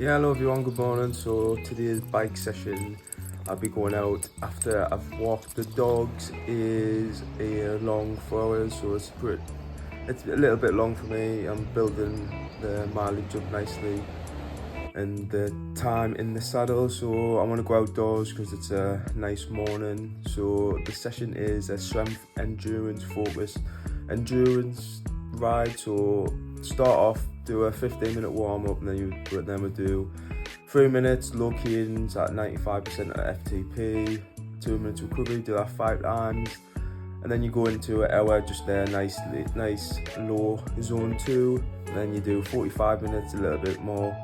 Yeah, hello everyone, good morning. So today's bike session, I'll be going out after I've walked the dogs, is a long 4 hours, so it's a little bit long for me. I'm building the mileage up nicely and the time in the saddle, so I want to go outdoors because it's a nice morning. So the session is a strength endurance focused endurance ride. So start off, do a 15-minute warm-up, and then we do 3 minutes low cadence at 95% of FTP, 2 minutes recovery, do that 5 times, and then you go into an hour just there, nice low zone 2, and then you do 45 minutes, a little bit more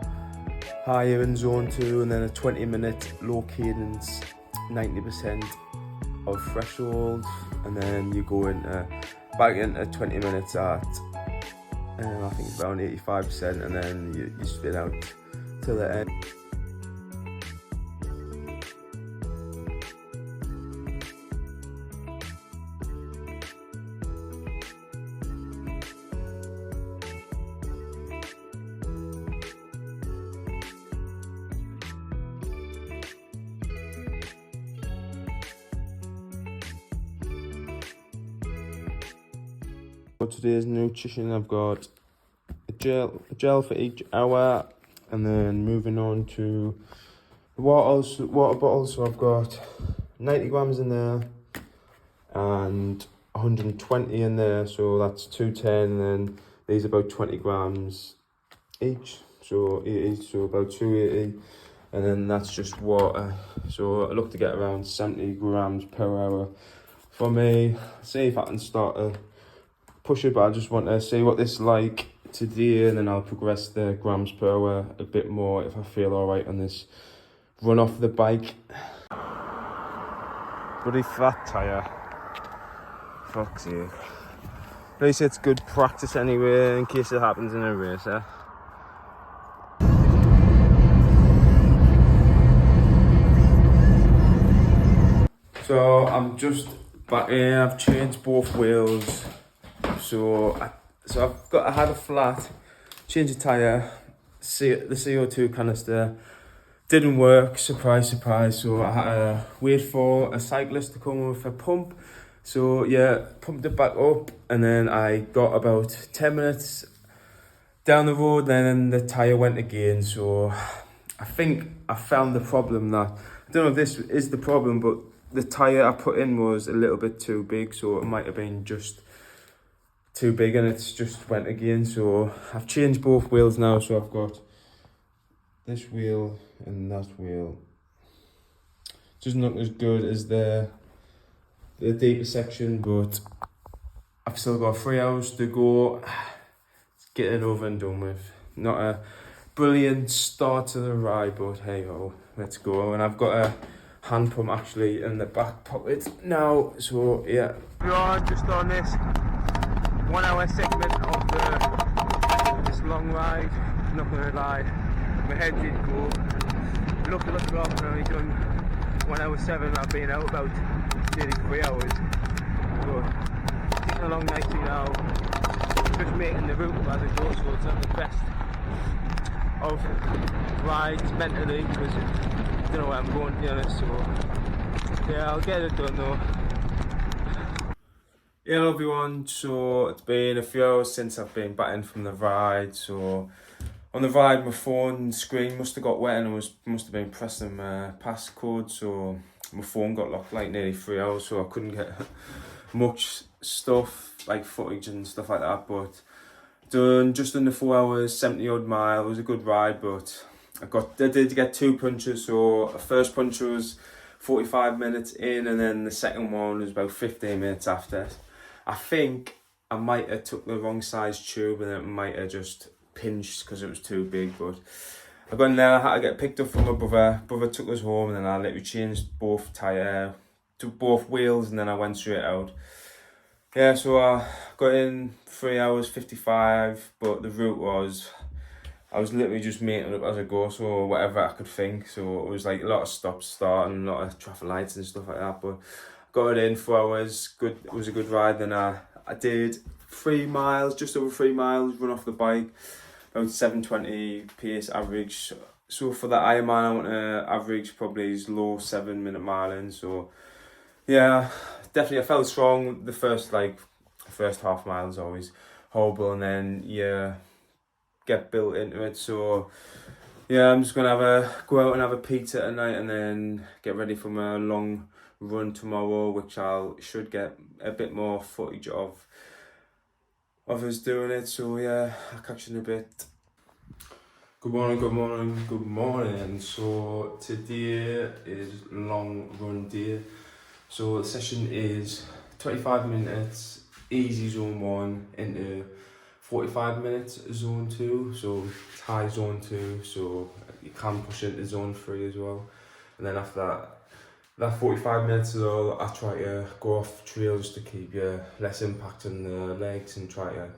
higher in zone 2, and then a 20-minute low cadence 90% of threshold, and then you go back into 20 minutes at I think it's around 85%, and then you spin out till the end. For today's nutrition, I've got a gel for each hour, and then moving on to the water bottles. So I've got 90 grams in there and 120 in there, so that's 210, and then these are about 20 grams each, so about 280, and then that's just water. So I look to get around 70 grams per hour for me. See if I can start to push it, but I just want to see what this is like today, and then I'll progress the grams per hour a bit more if I feel alright on this run off the bike. Bloody flat tyre. Fuck's sake. At least it's good practice anyway, in case it happens in a race, eh? So I'm just back in, I've changed both wheels. So I had a flat, changed the tyre, the CO2 canister didn't work, surprise, surprise. So I had to wait for a cyclist to come with a pump. So yeah, pumped it back up, and then I got about 10 minutes down the road, then the tyre went again. So I think I found the problem that, I don't know if this is the problem, but the tyre I put in was a little bit too big, so it might have been just too big, and it's just went again. So I've changed both wheels now, so I've got this wheel and that wheel. Doesn't look as good as the deeper section, but I've still got 3 hours to go. Let's get it over and done with. Not a brilliant start to the ride, but hey ho, let's go. And I've got a hand pump actually in the back pocket now, so yeah. We are just on this 1 hour segment of this long ride. Not gonna lie, my head did go. Look at the clock, I've only done 1 hour 7. I've been out about nearly 3 hours. So taking along nicely now. Just making the route as I go, so it's not the best of rides mentally, because I don't know where I'm going, to be honest. So yeah, I'll get it done though. Yeah, hello everyone. So it's been a few hours since I've been back in from the ride. So on the ride, my phone screen must have got wet, and must have been pressing my passcode. So my phone got locked like nearly 3 hours, so I couldn't get much stuff like footage and stuff like that. But done just under 4 hours, 70 odd mile. It was a good ride, but I did get 2 punches. So the first puncher was 45 minutes in, and then the second one was about 15 minutes after. I think I might have took the wrong size tube, and it might have just pinched because it was too big. But I got in there, I had to get picked up from my brother. Brother took us home, and then I literally changed both wheels, and then I went straight out. Yeah, so I got in 3 hours 55, but the route was, I was literally just making it up as I go, so whatever I could think. So it was like a lot of stop start and a lot of traffic lights and stuff like that, but got it in 4 hours. Good, it was a good ride. Then I did 3 miles, just over 3 miles, run off the bike, about 7:20 pace average. So for the Ironman, I want to average probably as low 7-minute miling. So yeah, definitely I felt strong. The first half mile is always horrible, and then get built into it. So yeah, I'm just gonna go out and have a pizza tonight, and then get ready for my long run tomorrow, which should get a bit more footage of us doing it. So yeah, I'll catch you in a bit. Good morning. So today is long run day. So the session is 25 minutes, easy zone 1 into 45 minutes zone 2. So it's high zone 2, so you can push into zone 3 as well. And then after that 45 minutes is all, I try to go off trails to keep you less impact on the legs and try to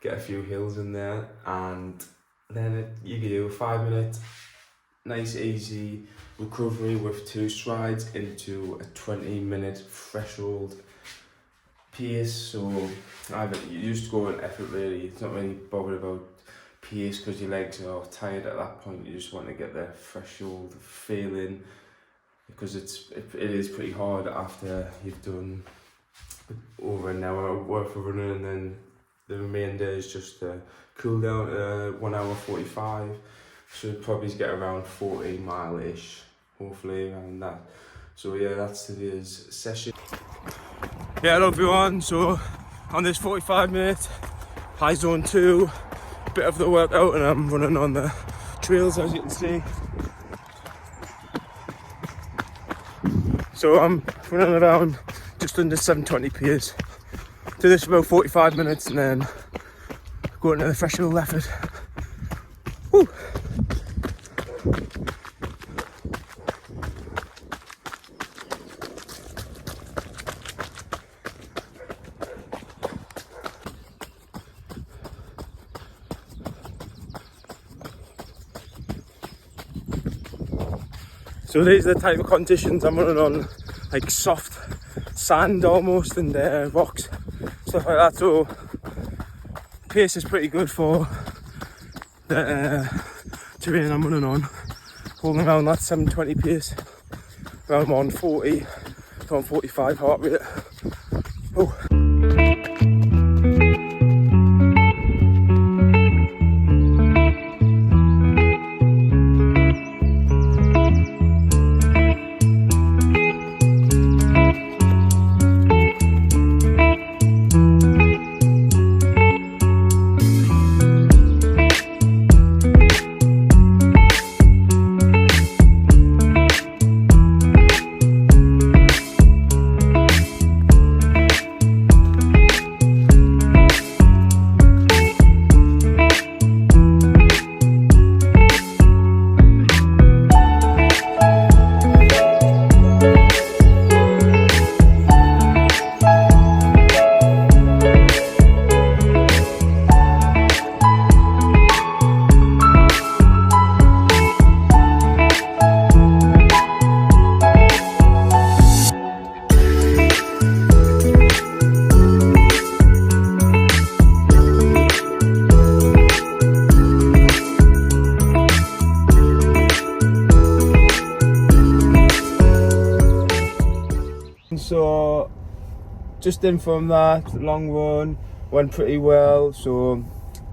get a few hills in there. And then you do a 5-minute nice easy recovery with 2 strides into a 20-minute threshold pace. So you just go on effort really. It's not really bothered about pace because your legs are tired at that point. You just want to get the threshold feeling, because it is pretty hard after you've done over an hour worth of running, and then the remainder is just cool down to 1 hour 45. Should probably get around 40 mile-ish, hopefully around that. So yeah, that's today's session. Yeah, hello everyone. So on this 45-minute high zone 2, bit of the workout, and I'm running on the trails, as you can see. So I'm running around just under 7:20 pace. Do this for about 45 minutes and then go into the threshold effort. Woo! So these are the type of conditions I'm running on, like soft sand almost, and rocks, stuff like that. So pace is pretty good for the terrain I'm running on. Holding around that 7:20 pace, around 140, 145 heart rate. Oh. So just in from that long run, went pretty well. So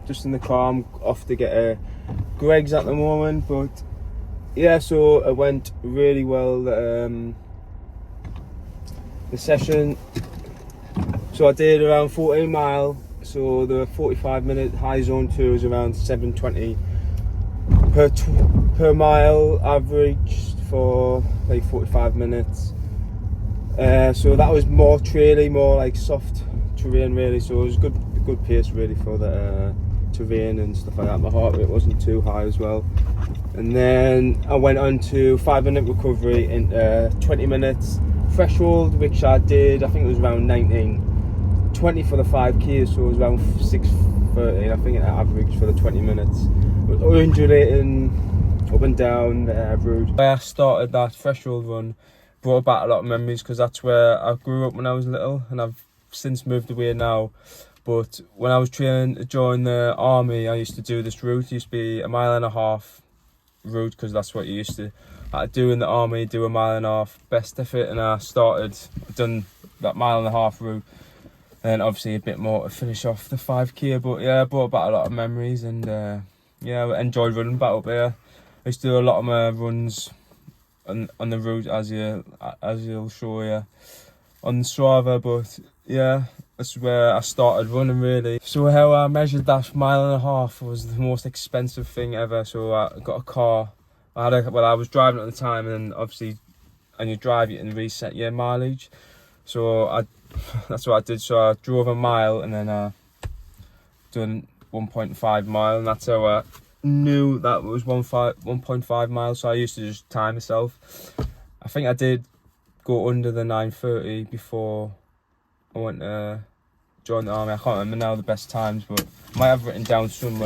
just in the car, I'm off to get a Greg's at the moment, but yeah, so it went really well, the session. So I did around 14 mile, so the 45-minute high zone 2 is around 7:20 per mile average for like 45 minutes. So that was more traily, more like soft terrain really, so it was good pace really for the terrain and stuff like that. My heart rate wasn't too high as well. And then I went on to 5-minute recovery in 20 minutes threshold, which I did, I think it was around 19:20 for the 5k, so it was around 6:30 I think, average for the 20 minutes. But undulating up and down the road. I started that threshold run, brought back a lot of memories because that's where I grew up when I was little, and I've since moved away now. But when I was training to join the army, I used to do this route. It used to be a 1.5 mile route, because that's what you used to do in the army, do a 1.5 mile best effort. And I done that 1.5 mile route, and then obviously a bit more to finish off the 5k. But yeah, I brought back a lot of memories, and yeah, I enjoyed running back up here. I used to do a lot of my runs on the route, as you'll show you on Strava. But yeah, that's where I started running, really. So how I measured that 1.5 mile was the most expensive thing ever. So I got a car. I was driving at the time, and obviously, and you drive, you can reset your mileage. So that's what I did. So I drove a mile, and then I done 1.5 mile, and that's how I knew that was 1.5 miles. So I used to just time myself. I think I did go under the 9:30 before I went to join the army. I can't remember now the best times, but I might have written down somewhere.